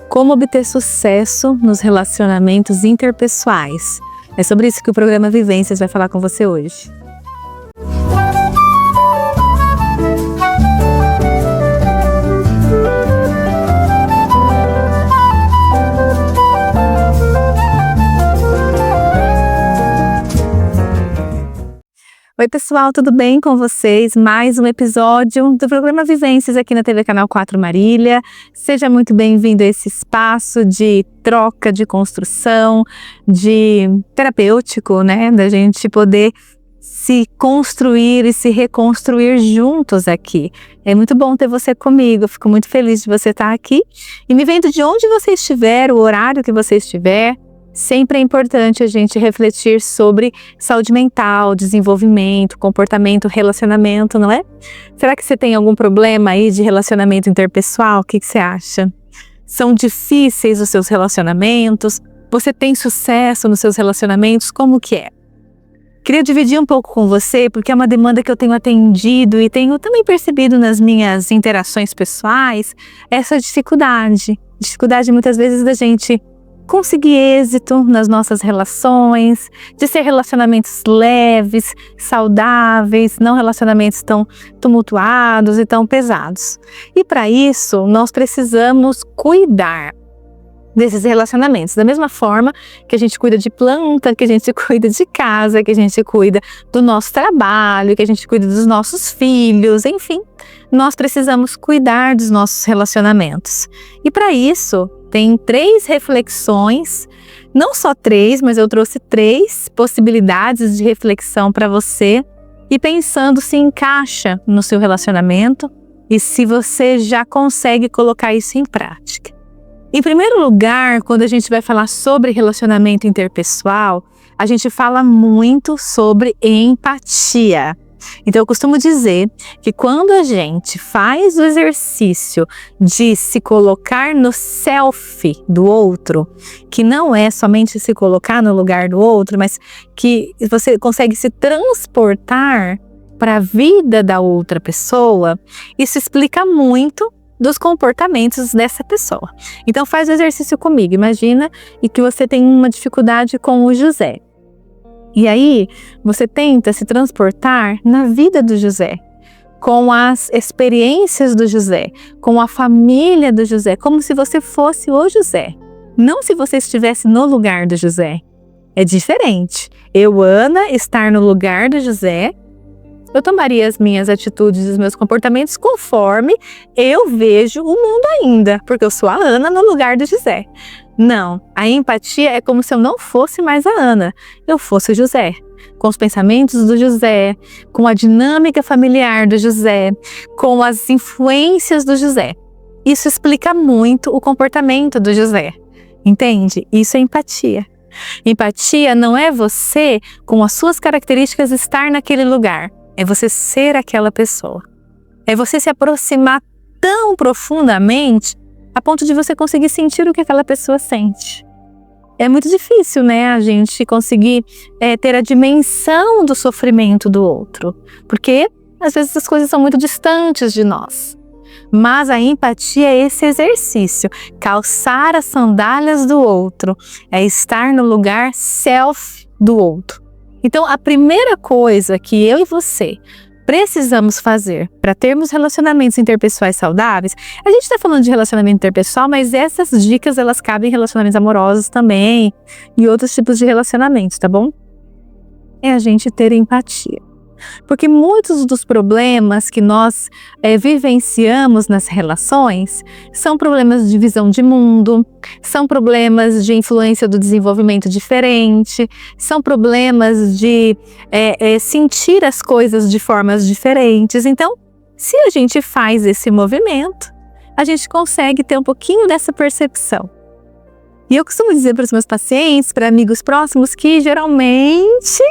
Como obter sucesso nos relacionamentos interpessoais. É sobre isso que o programa Vivências vai falar com você hoje. Oi pessoal, tudo bem com vocês? Mais um episódio do programa Vivências aqui na TV Canal 4 Marília. Seja muito bem-vindo a esse espaço de troca, de construção, de terapêutico, né? Da gente poder se construir e se reconstruir juntos aqui. É muito bom ter você comigo, eu fico muito feliz de você estar aqui. E me vendo de onde você estiver, o horário que você estiver, sempre é importante a gente refletir sobre saúde mental, desenvolvimento, comportamento, relacionamento, não é? Será que você tem algum problema aí de relacionamento interpessoal? O que você acha? São difíceis os seus relacionamentos? Você tem sucesso nos seus relacionamentos? Como que é? Queria dividir um pouco com você, porque é uma demanda que eu tenho atendido e tenho também percebido nas minhas interações pessoais, essa dificuldade muitas vezes da gente conseguir êxito nas nossas relações, de ser relacionamentos leves, saudáveis, não relacionamentos tão tumultuados e tão pesados. E para isso, nós precisamos cuidar desses relacionamentos, da mesma forma que a gente cuida de planta, que a gente cuida de casa, que a gente cuida do nosso trabalho, que a gente cuida dos nossos filhos, enfim, nós precisamos cuidar dos nossos relacionamentos. E para isso, tem 3 reflexões, não só 3, mas eu trouxe 3 possibilidades de reflexão para você e pensando se encaixa no seu relacionamento e se você já consegue colocar isso em prática. Em primeiro lugar, quando a gente vai falar sobre relacionamento interpessoal, a gente fala muito sobre empatia. Então eu costumo dizer que quando a gente faz o exercício de se colocar no self do outro, que não é somente se colocar no lugar do outro, mas que você consegue se transportar para a vida da outra pessoa, isso explica muito dos comportamentos dessa pessoa. Então faz o exercício comigo, imagina e que você tem uma dificuldade com o José. E aí, você tenta se transportar na vida do José, com as experiências do José, com a família do José, como se você fosse o José. Não se você estivesse no lugar do José. É diferente. Eu, Ana, estar no lugar do José, eu tomaria as minhas atitudes e os meus comportamentos conforme eu vejo o mundo ainda, porque eu sou a Ana no lugar do José. Não, a empatia é como se eu não fosse mais a Ana, eu fosse o José, com os pensamentos do José, com a dinâmica familiar do José, com as influências do José. Isso explica muito o comportamento do José, entende? Isso é empatia. Empatia não é você, com as suas características, estar naquele lugar, é você ser aquela pessoa. É você se aproximar tão profundamente a ponto de você conseguir sentir o que aquela pessoa sente. É muito difícil, né, a gente conseguir ter a dimensão do sofrimento do outro, porque às vezes as coisas são muito distantes de nós. Mas a empatia é esse exercício, calçar as sandálias do outro, é estar no lugar self do outro. Então, a primeira coisa que eu e você precisamos fazer para termos relacionamentos interpessoais saudáveis, a gente está falando de relacionamento interpessoal, mas essas dicas elas cabem em relacionamentos amorosos também e outros tipos de relacionamentos, tá bom? É a gente ter empatia. Porque muitos dos problemas que nós vivenciamos nas relações são problemas de visão de mundo, são problemas de influência do desenvolvimento diferente, são problemas de sentir as coisas de formas diferentes. Então, se a gente faz esse movimento, a gente consegue ter um pouquinho dessa percepção. E eu costumo dizer para os meus pacientes, para amigos próximos, que geralmente,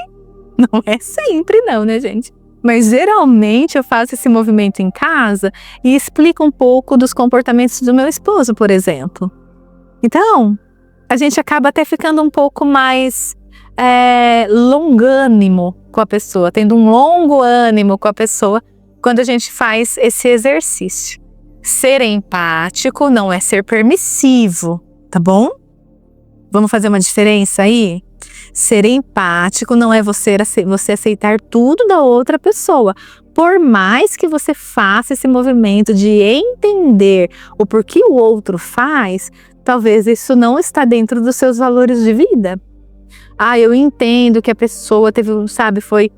não é sempre não, né, gente? Mas geralmente eu faço esse movimento em casa e explico um pouco dos comportamentos do meu esposo, por exemplo. Então, a gente acaba até ficando um pouco mais longânimo com a pessoa, tendo um longo ânimo com a pessoa quando a gente faz esse exercício. Ser empático não é ser permissivo, tá bom? Vamos fazer uma diferença aí? Ser empático não é você aceitar tudo da outra pessoa. Por mais que você faça esse movimento de entender o porquê o outro faz, talvez isso não está dentro dos seus valores de vida. Eu entendo que a pessoa teve, foi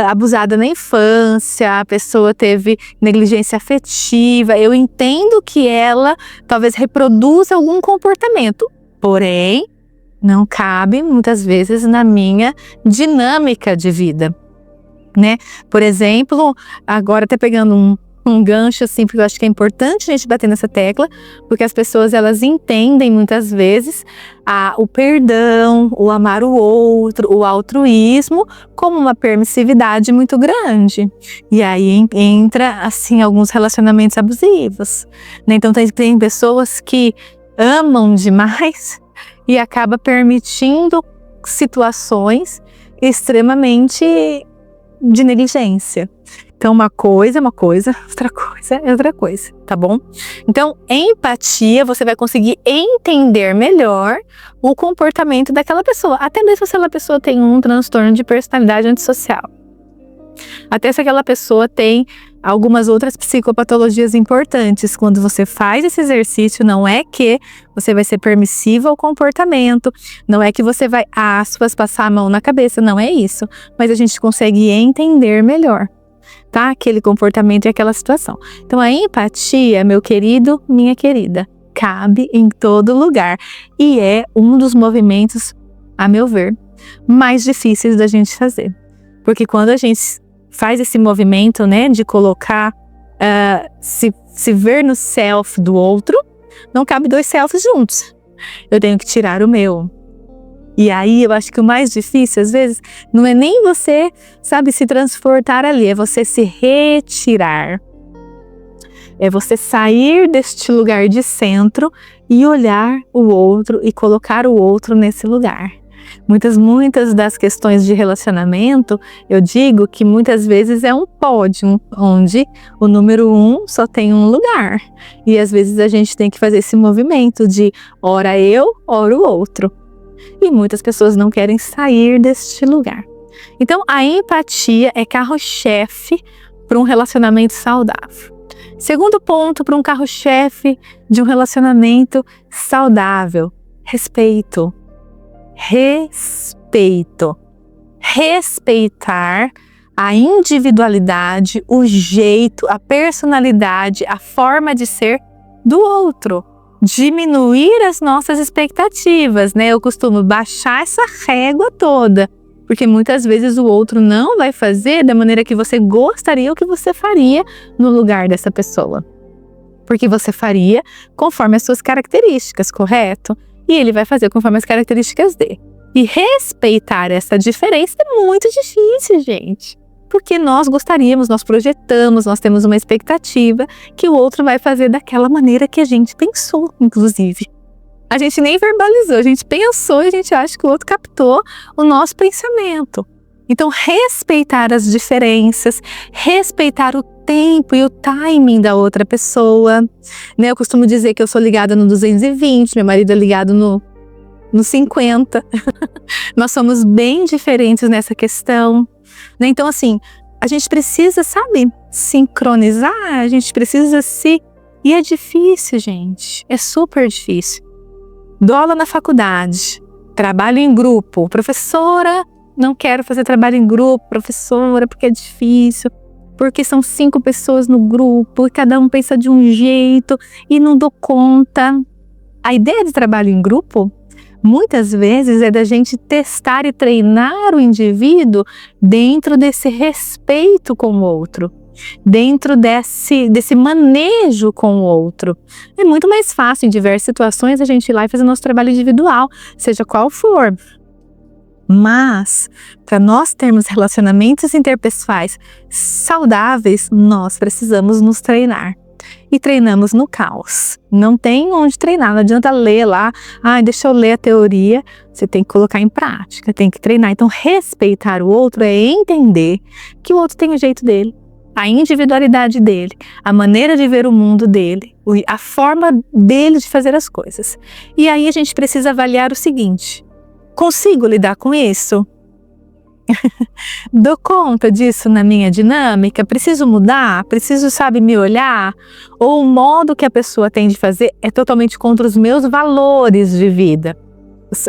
abusada na infância, a pessoa teve negligência afetiva. Eu entendo que ela talvez reproduza algum comportamento, porém, não cabe muitas vezes na minha dinâmica de vida, né? Por exemplo, agora até pegando um gancho assim, porque eu acho que é importante a gente bater nessa tecla, porque as pessoas elas entendem muitas vezes o perdão, o amar o outro, o altruísmo como uma permissividade muito grande. E aí entra assim alguns relacionamentos abusivos, né? Então tem pessoas que amam demais e acaba permitindo situações extremamente de negligência. Então, uma coisa é uma coisa, outra coisa é outra coisa, tá bom? Então, empatia, você vai conseguir entender melhor o comportamento daquela pessoa, até mesmo se aquela pessoa tem um transtorno de personalidade antissocial. Até se aquela pessoa tem algumas outras psicopatologias importantes. Quando você faz esse exercício, não é que você vai ser permissivo ao comportamento, não é que você vai, aspas, passar a mão na cabeça, não é isso. Mas a gente consegue entender melhor, tá? Aquele comportamento e aquela situação. Então, a empatia, meu querido, minha querida, cabe em todo lugar. E é um dos movimentos, a meu ver, mais difíceis da gente fazer. Porque quando a gente faz esse movimento, né, de colocar, se ver no self do outro, não cabe dois selfies juntos. Eu tenho que tirar o meu. E aí eu acho que o mais difícil, às vezes, não é nem você, se transportar ali, é você se retirar. É você sair deste lugar de centro e olhar o outro e colocar o outro nesse lugar. Muitas das questões de relacionamento, eu digo que muitas vezes é um pódio, onde o número 1 só tem um lugar. E às vezes a gente tem que fazer esse movimento de ora eu, ora o outro. E muitas pessoas não querem sair deste lugar. Então, a empatia é carro-chefe para um relacionamento saudável. Segundo ponto para um carro-chefe de um relacionamento saudável: respeito. Respeito. Respeitar a individualidade, o jeito, a personalidade, a forma de ser do outro. Diminuir as nossas expectativas, né? Eu costumo baixar essa régua toda, porque muitas vezes o outro não vai fazer da maneira que você gostaria ou que você faria no lugar dessa pessoa. Porque você faria conforme as suas características, correto? E ele vai fazer conforme as características dele. E respeitar essa diferença é muito difícil, gente. Porque nós gostaríamos, nós projetamos, nós temos uma expectativa que o outro vai fazer daquela maneira que a gente pensou, inclusive. A gente nem verbalizou, a gente pensou e a gente acha que o outro captou o nosso pensamento. Então, respeitar as diferenças, respeitar o tempo e o timing da outra pessoa, né? Eu costumo dizer que eu sou ligada no 220, meu marido é ligado no 50. Nós somos bem diferentes nessa questão, né? Então, assim, a gente precisa, sincronizar, a gente precisa se... E é difícil, gente, é super difícil. Dou aula na faculdade, trabalho em grupo, professora... Não quero fazer trabalho em grupo, professora, porque é difícil, porque são 5 pessoas no grupo e cada um pensa de um jeito e não dou conta. A ideia de trabalho em grupo, muitas vezes, é da gente testar e treinar o indivíduo dentro desse respeito com o outro, dentro desse manejo com o outro. É muito mais fácil, em diversas situações, a gente ir lá e fazer nosso trabalho individual, seja qual for. Mas, para nós termos relacionamentos interpessoais saudáveis, nós precisamos nos treinar. E treinamos no caos. Não tem onde treinar, não adianta ler lá, deixa eu ler a teoria. Você tem que colocar em prática, tem que treinar. Então, respeitar o outro é entender que o outro tem o jeito dele. a individualidade dele, a maneira de ver o mundo dele, a forma dele de fazer as coisas. E aí a gente precisa avaliar o seguinte: consigo lidar com isso? Dou conta disso na minha dinâmica? Preciso mudar? Preciso, me olhar? Ou o modo que a pessoa tem de fazer é totalmente contra os meus valores de vida?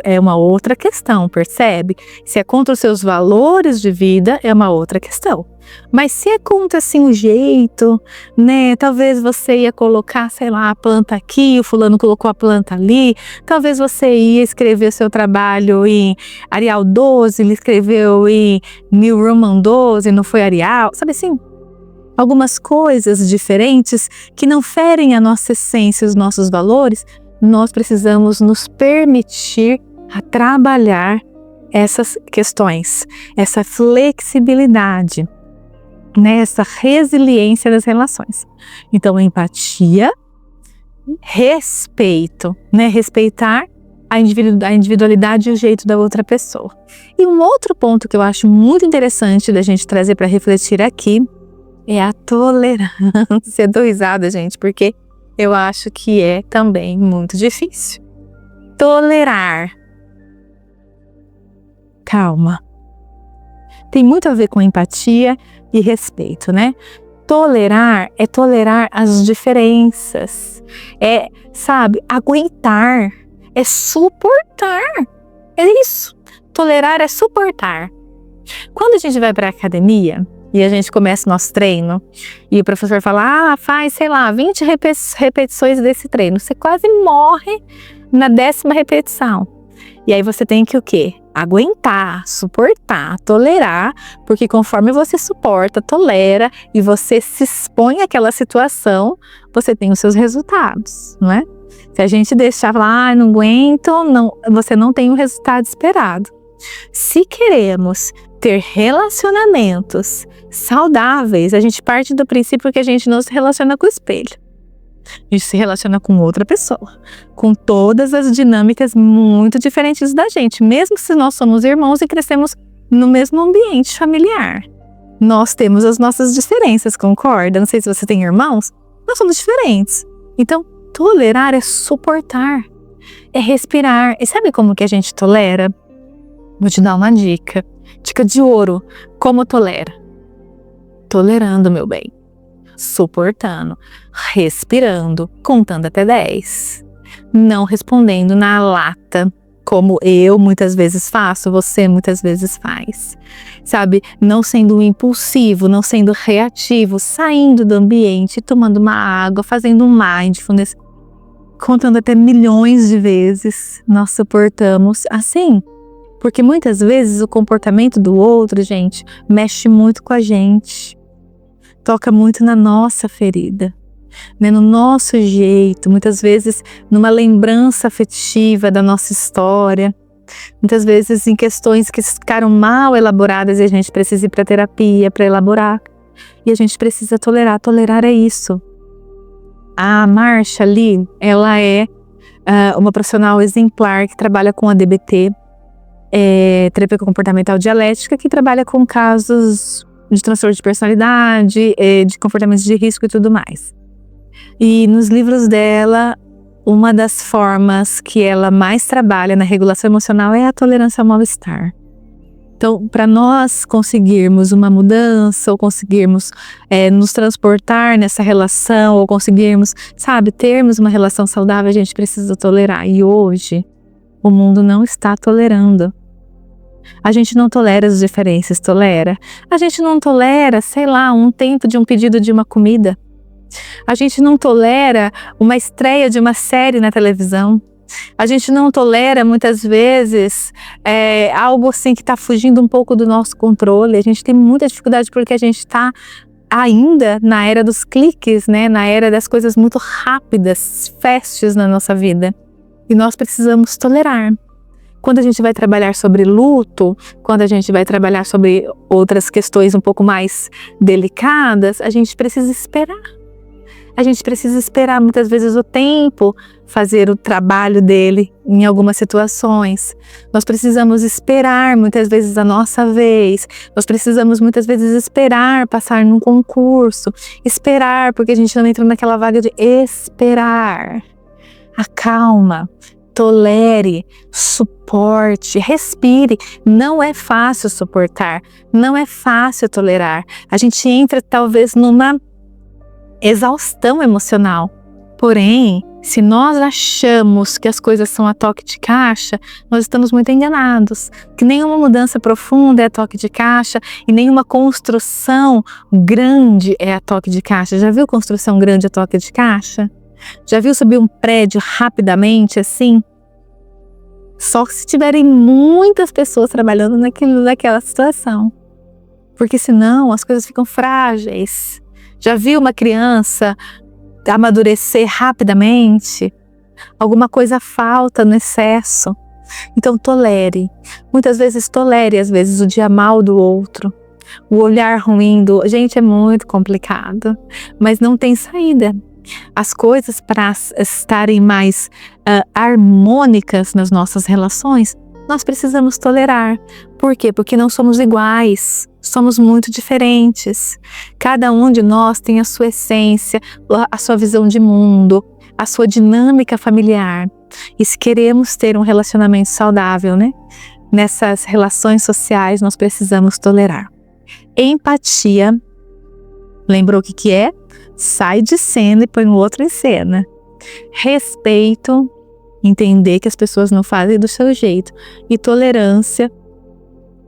É uma outra questão, percebe? Se é contra os seus valores de vida, é uma outra questão. Mas se é contra, assim, o jeito, né? Talvez você ia colocar, a planta aqui, o fulano colocou a planta ali. Talvez você ia escrever o seu trabalho em Arial 12, ele escreveu em New Roman 12, não foi Arial. Sabe assim? Algumas coisas diferentes que não ferem a nossa essência, os nossos valores. Nós precisamos nos permitir a trabalhar essas questões, essa flexibilidade, né, essa resiliência das relações. Então, empatia, respeito, né, respeitar a individualidade e o jeito da outra pessoa. E um outro ponto que eu acho muito interessante da gente trazer para refletir aqui é a tolerância. Dou risada, gente, porque eu acho que é também muito difícil. Tolerar. Calma. Tem muito a ver com empatia e respeito, né? Tolerar é tolerar as diferenças. É, aguentar. É suportar. É isso. Tolerar é suportar. Quando a gente vai para a academia e a gente começa o nosso treino e o professor fala, faz, 20 repetições desse treino. Você quase morre na 10ª repetição. E aí você tem que o quê? Aguentar, suportar, tolerar, porque conforme você suporta, tolera e você se expõe àquela situação, você tem os seus resultados, não é? Se a gente deixar lá, não aguento, você não tem o resultado esperado. Se queremos ter relacionamentos saudáveis, a gente parte do princípio que a gente não se relaciona com o espelho. A gente se relaciona com outra pessoa, com todas as dinâmicas muito diferentes da gente, mesmo se nós somos irmãos e crescemos no mesmo ambiente familiar. Nós temos as nossas diferenças, concorda? Não sei se você tem irmãos, nós somos diferentes. Então, tolerar é suportar, é respirar. E sabe como que a gente tolera? Vou te dar uma dica. Dica de ouro. Como tolera? Tolerando, meu bem. Suportando, respirando, contando até 10. Não respondendo na lata, como eu muitas vezes faço, você muitas vezes faz. Não sendo impulsivo, não sendo reativo, saindo do ambiente, tomando uma água, fazendo um mindfulness, contando até milhões de vezes. Nós suportamos assim. Porque muitas vezes o comportamento do outro, gente, mexe muito com a gente. Toca muito na nossa ferida, né? No nosso jeito, muitas vezes numa lembrança afetiva da nossa história, muitas vezes em questões que ficaram mal elaboradas e a gente precisa ir para terapia para elaborar. E a gente precisa tolerar. Tolerar é isso. A Marsha ali, ela é uma profissional exemplar que trabalha com a DBT, terapia comportamental dialética, que trabalha com casos de transtorno de personalidade, de comportamentos de risco e tudo mais. E nos livros dela, uma das formas que ela mais trabalha na regulação emocional é a tolerância ao mal-estar. Então, para nós conseguirmos uma mudança, ou conseguirmos nos transportar nessa relação, ou conseguirmos, termos uma relação saudável, a gente precisa tolerar. E hoje, o mundo não está tolerando. A gente não tolera as diferenças, tolera? A gente não tolera, um tempo de um pedido de uma comida. A gente não tolera uma estreia de uma série na televisão. A gente não tolera, muitas vezes, algo assim que está fugindo um pouco do nosso controle. A gente tem muita dificuldade porque a gente está ainda na era dos cliques, né? Na era das coisas muito rápidas, fastes na nossa vida. E nós precisamos tolerar. Quando a gente vai trabalhar sobre luto, quando a gente vai trabalhar sobre outras questões um pouco mais delicadas, a gente precisa esperar. A gente precisa esperar muitas vezes o tempo fazer o trabalho dele em algumas situações. Nós precisamos esperar muitas vezes a nossa vez. Nós precisamos muitas vezes esperar passar num concurso. Esperar, porque a gente não entra naquela vaga de esperar. Acalma, tolere, suporte, respire. Não é fácil suportar, não é fácil tolerar. A gente entra talvez numa exaustão emocional. Porém, se nós achamos que as coisas são a toque de caixa, nós estamos muito enganados. Que nenhuma mudança profunda é a toque de caixa e nenhuma construção grande é a toque de caixa. Já viu construção grande a toque de caixa? Já viu subir um prédio rapidamente assim? Só se tiverem muitas pessoas trabalhando naquela situação. Porque senão as coisas ficam frágeis. Já viu uma criança amadurecer rapidamente? Alguma coisa falta no excesso. Então tolere. Muitas vezes tolere, às vezes, o dia mal do outro. O olhar ruim do... Gente, é muito complicado. Mas não tem saída. As coisas, para estarem mais harmônicas nas nossas relações, nós precisamos tolerar. Por quê? Porque não somos iguais, somos muito diferentes. Cada um de nós tem a sua essência, a sua visão de mundo, a sua dinâmica familiar. E se queremos ter um relacionamento saudável, né? Nessas relações sociais, nós precisamos tolerar. Empatia, lembrou o que é? Sai de cena e põe o outro em cena. Respeito, entender que as pessoas não fazem do seu jeito. E tolerância,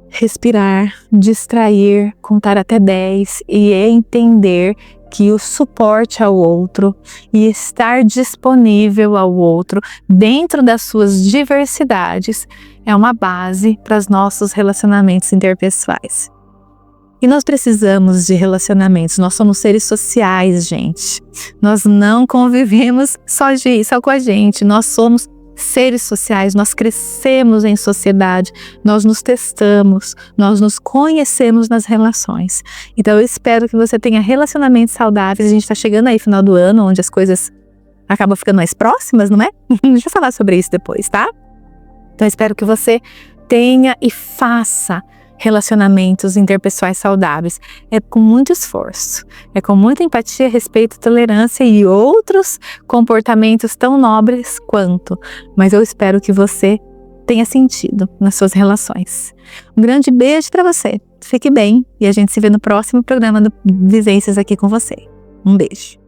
respirar, distrair, contar até 10 e entender que o suporte ao outro e estar disponível ao outro dentro das suas diversidades é uma base para os nossos relacionamentos interpessoais. E nós precisamos de relacionamentos, nós somos seres sociais, gente. Nós não convivemos só com a gente, nós somos seres sociais, nós crescemos em sociedade, nós nos testamos, nós nos conhecemos nas relações. Então eu espero que você tenha relacionamentos saudáveis. A gente está chegando aí final do ano, onde as coisas acabam ficando mais próximas, não é? Deixa eu falar sobre isso depois, tá? Então eu espero que você tenha e faça relacionamentos interpessoais saudáveis. É com muito esforço, é com muita empatia, respeito, tolerância e outros comportamentos tão nobres quanto. Mas eu espero que você tenha sentido nas suas relações. Um grande beijo para você. Fique bem e a gente se vê no próximo programa do Vivências aqui com você. Um beijo.